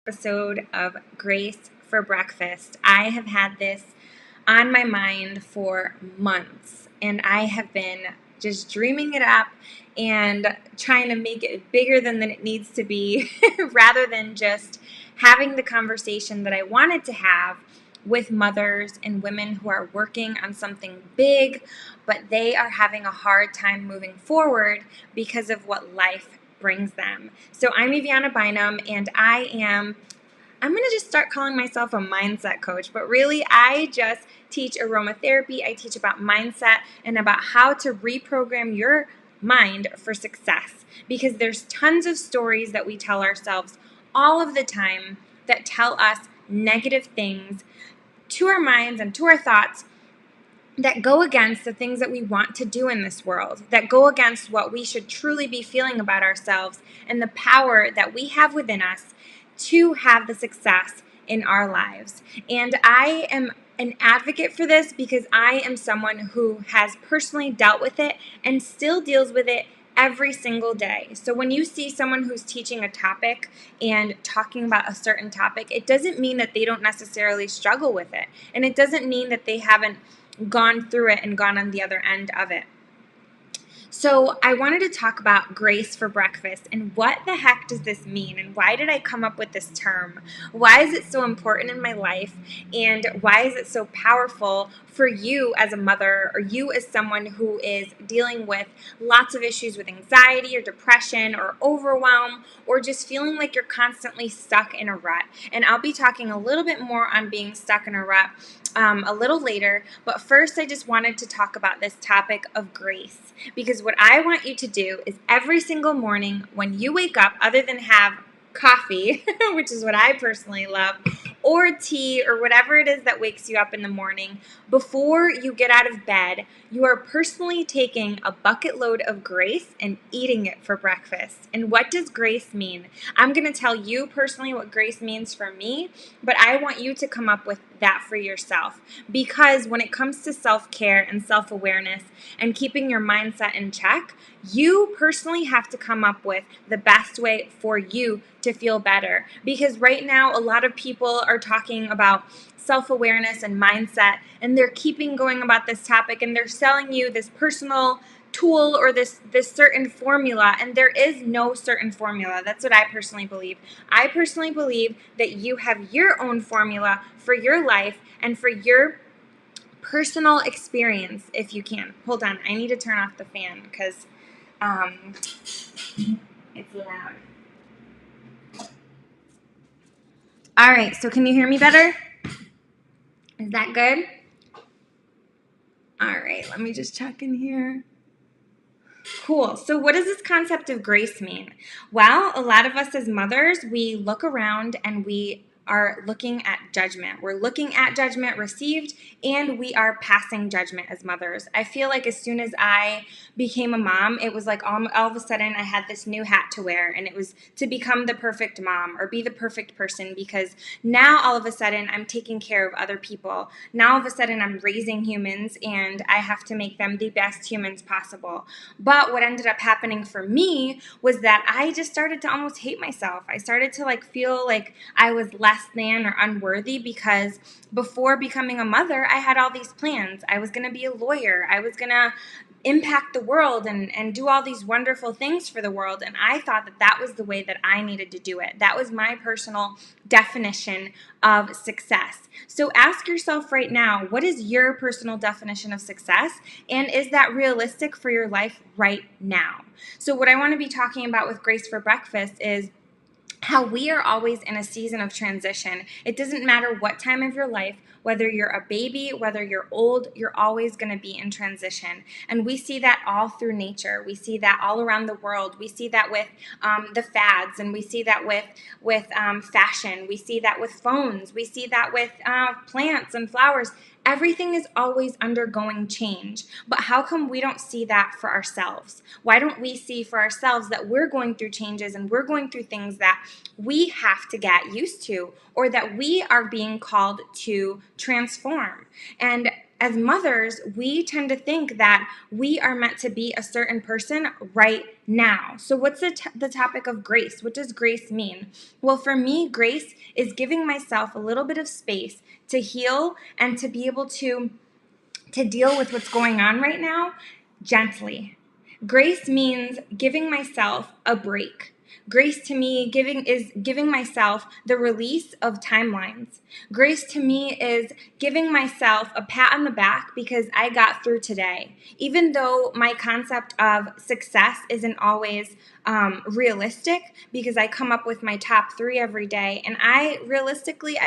Episode of Grace for Breakfast. I have had this on my mind for months, and I have been just dreaming it up and trying to make it bigger than it needs to be rather than just having the conversation that I wanted to have with mothers and women who are working on something big, but they are having a hard time moving forward because of what life brings them. So I'm Eviana Bynum, and I'm going to just start calling myself a mindset coach, but really I just teach aromatherapy. I teach about mindset and about how to reprogram your mind for success, because there's tons of stories that we tell ourselves all of the time that tell us negative things to our minds and to our thoughts that go against the things that we want to do in this world, that go against what we should truly be feeling about ourselves and the power that we have within us to have the success in our lives. And I am an advocate for this because I am someone who has personally dealt with it and still deals with it every single day. So when you see someone who's teaching a topic and talking about a certain topic, it doesn't mean that they don't necessarily struggle with it. And it doesn't mean that they haven't gone through it and gone on the other end of it. So I wanted to talk about grace for breakfast and what the heck does this mean and why did I come up with this term? Why is it so important in my life and why is it so powerful for you as a mother or you as someone who is dealing with lots of issues with anxiety or depression or overwhelm or just feeling like you're constantly stuck in a rut? And I'll be talking a little bit more on being stuck in a rut a little later, but first I just wanted to talk about this topic of grace, because what I want you to do is every single morning when you wake up, other than have coffee, which is what I personally love, or tea or whatever it is that wakes you up in the morning, before you get out of bed, you are personally taking a bucket load of grace and eating it for breakfast. And what does grace mean? I'm going to tell you personally what grace means for me, but I want you to come up with that for yourself, because when it comes to self-care and self-awareness and keeping your mindset in check, you personally have to come up with the best way for you to feel better. Because right now, a lot of people are talking about self-awareness and mindset, and they're keeping going about this topic, and they're selling you this personal tool or this certain formula, and there is no certain formula. That's what I personally believe. I personally believe that you have your own formula for your life and for your personal experience if you can. Hold on, I need to turn off the fan because it's loud. All right, so can you hear me better? Is that good? All right, let me just check in here. Cool. So what does this concept of grace mean? Well, a lot of us as mothers, we look around and we are looking at judgment. We're looking at judgment received, and we are passing judgment as mothers. I feel like as soon as I became a mom, it was like all of a sudden I had this new hat to wear, and it was to become the perfect mom or be the perfect person, because now all of a sudden I'm taking care of other people. Now all of a sudden I'm raising humans, and I have to make them the best humans possible. But what ended up happening for me was that I just started to almost hate myself. I started to feel like I was less than or unworthy, because before becoming a mother, I had all these plans. I was going to be a lawyer. I was going to impact the world and do all these wonderful things for the world. And I thought that that was the way that I needed to do it. That was my personal definition of success. So ask yourself right now, what is your personal definition of success? And is that realistic for your life right now? So what I want to be talking about with Grace for Breakfast is how we are always in a season of transition. It doesn't matter what time of your life, whether you're a baby, whether you're old, you're always going to be in transition. And we see that all through nature. We see that all around the world. We see that with the fads, and we see that with fashion. We see that with phones. We see that with plants and flowers. Everything is always undergoing change. But how come we don't see that for ourselves? Why don't we see for ourselves that we're going through changes and we're going through things that we have to get used to, or that we are being called to transform? And as mothers, we tend to think that we are meant to be a certain person right now. So what's the topic of grace? What does grace mean? Well, for me, grace is giving myself a little bit of space to heal and to be able to deal with what's going on right now gently. Grace means giving myself a break. Grace to me is giving myself the release of timelines. Grace to me is giving myself a pat on the back because I got through today. Even though my concept of success isn't always realistic, because I come up with my top 3 every day, and I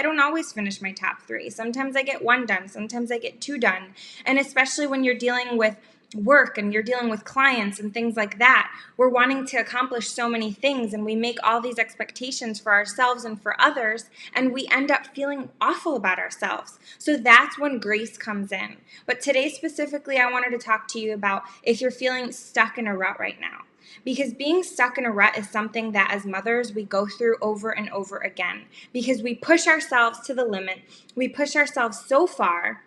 don't always finish my top 3. Sometimes I get 1 done, sometimes I get 2 done. And especially when you're dealing with work and you're dealing with clients and things like that, we're wanting to accomplish so many things, and we make all these expectations for ourselves and for others, and we end up feeling awful about ourselves. So that's when grace comes in. But today specifically, I wanted to talk to you about if you're feeling stuck in a rut right now. Because being stuck in a rut is something that as mothers we go through over and over again, because we push ourselves to the limit, we push ourselves so far,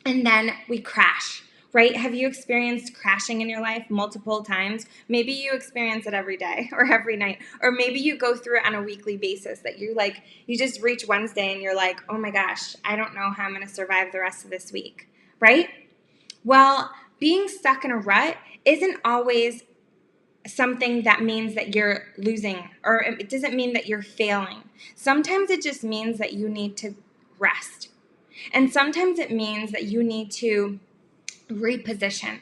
and then we crash. Right? Have you experienced crashing in your life multiple times? Maybe you experience it every day or every night, or maybe you go through it on a weekly basis that you just reach Wednesday and you're like, oh my gosh, I don't know how I'm going to survive the rest of this week, right? Well, being stuck in a rut isn't always something that means that you're losing, or it doesn't mean that you're failing. Sometimes it just means that you need to rest. And sometimes it means that you need to reposition.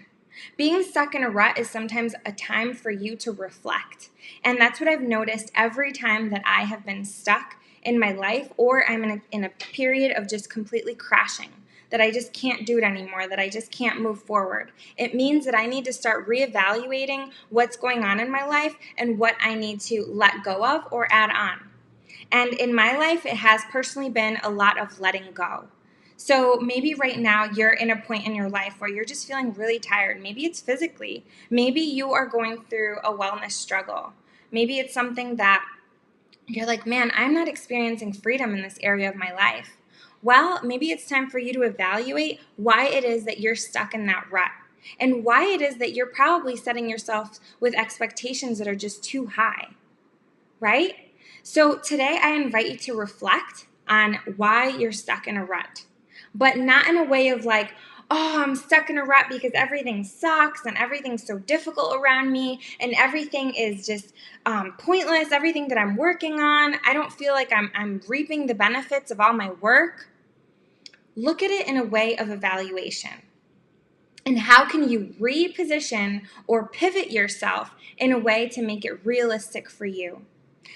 Being stuck in a rut is sometimes a time for you to reflect. And that's what I've noticed every time that I have been stuck in my life, or I'm in a period of just completely crashing, that I just can't do it anymore, that I just can't move forward. It means that I need to start reevaluating what's going on in my life and what I need to let go of or add on. And in my life, it has personally been a lot of letting go. So maybe right now you're in a point in your life where you're just feeling really tired. Maybe it's physically. Maybe you are going through a wellness struggle. Maybe it's something that you're like, man, I'm not experiencing freedom in this area of my life. Well, maybe it's time for you to evaluate why it is that you're stuck in that rut, and why it is that you're probably setting yourself with expectations that are just too high, right? So today I invite you to reflect on why you're stuck in a rut, but not in a way of like, oh, I'm stuck in a rut because everything sucks and everything's so difficult around me and everything is just pointless. Everything that I'm working on, I don't feel like I'm reaping the benefits of all my work. Look at it in a way of evaluation. And how can you reposition or pivot yourself in a way to make it realistic for you?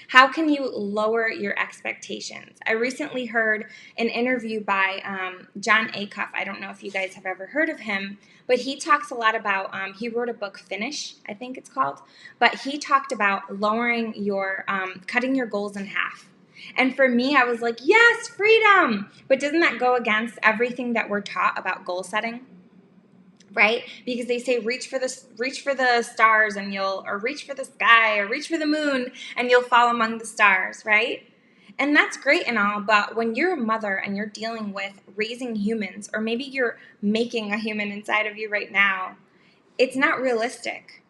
How can you lower your expectations? I recently heard an interview by John Acuff. I don't know if you guys have ever heard of him, but he talks a lot about, he wrote a book, Finish, I think it's called, but he talked about lowering your, cutting your goals in half. And for me, I was like, yes, freedom! But doesn't that go against everything that we're taught about goal setting? Right? Because they say reach for the stars and or reach for the sky, or reach for the moon and you'll fall among the stars, right? And that's great and all, but when you're a mother and you're dealing with raising humans, or maybe you're making a human inside of you right now, it's not realistic.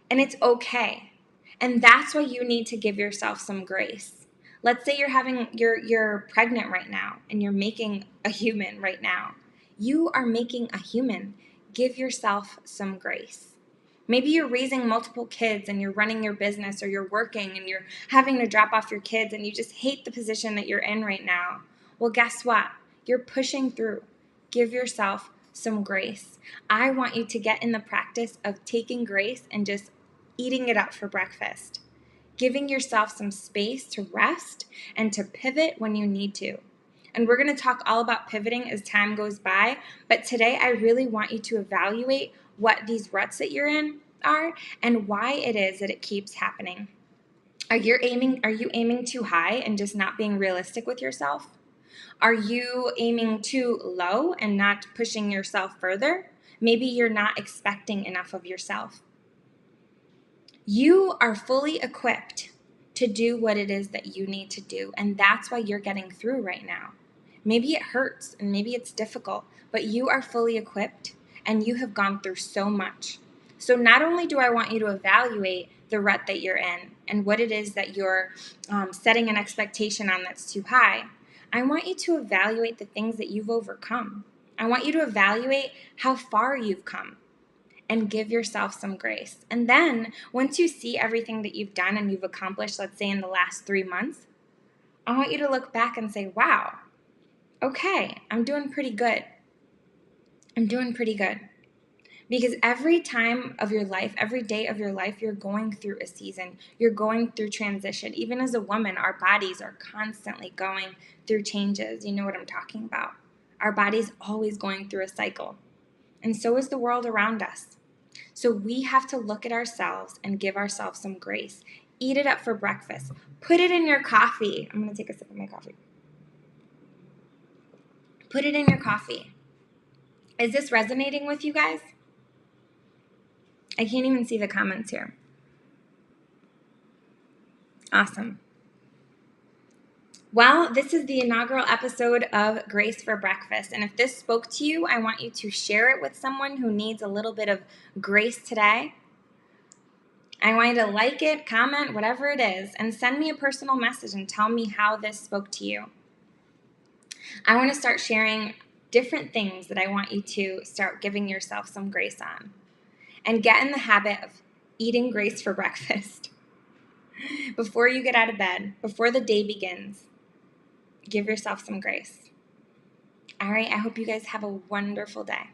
And it's okay. And that's why you need to give yourself some grace. Let's say you're pregnant right now and you're making a human right now. You are making a human. Give yourself some grace. Maybe you're raising multiple kids and you're running your business, or you're working and you're having to drop off your kids and you just hate the position that you're in right now. Well, guess what? You're pushing through. Give yourself some grace. I want you to get in the practice of taking grace and just eating it up for breakfast. Giving yourself some space to rest and to pivot when you need to. And we're going to talk all about pivoting as time goes by. But today I really want you to evaluate what these ruts that you're in are and why it is that it keeps happening. Are you aiming too high and just not being realistic with yourself? Are you aiming too low and not pushing yourself further? Maybe you're not expecting enough of yourself. You are fully equipped to do what it is that you need to do, and that's why you're getting through right now. Maybe it hurts and maybe it's difficult, but you are fully equipped and you have gone through so much. So not only do I want you to evaluate the rut that you're in and what it is that you're setting an expectation on that's too high, I want you to evaluate the things that you've overcome. I want you to evaluate how far you've come and give yourself some grace. And then once you see everything that you've done and you've accomplished, let's say in the last 3 months, I want you to look back and say, wow, okay, I'm doing pretty good. I'm doing pretty good. Because every time of your life, every day of your life, you're going through a season. You're going through transition. Even as a woman, our bodies are constantly going through changes. You know what I'm talking about. Our body's always going through a cycle. And so is the world around us. So we have to look at ourselves and give ourselves some grace. Eat it up for breakfast. Put it in your coffee. I'm going to take a sip of my coffee. Put it in your coffee. Is this resonating with you guys? I can't even see the comments here. Awesome. Well, this is the inaugural episode of Grace for Breakfast. And if this spoke to you, I want you to share it with someone who needs a little bit of grace today. I want you to like it, comment, whatever it is, and send me a personal message and tell me how this spoke to you. I want to start sharing different things that I want you to start giving yourself some grace on. And get in the habit of eating grace for breakfast. Before you get out of bed, before the day begins, give yourself some grace. All right, I hope you guys have a wonderful day.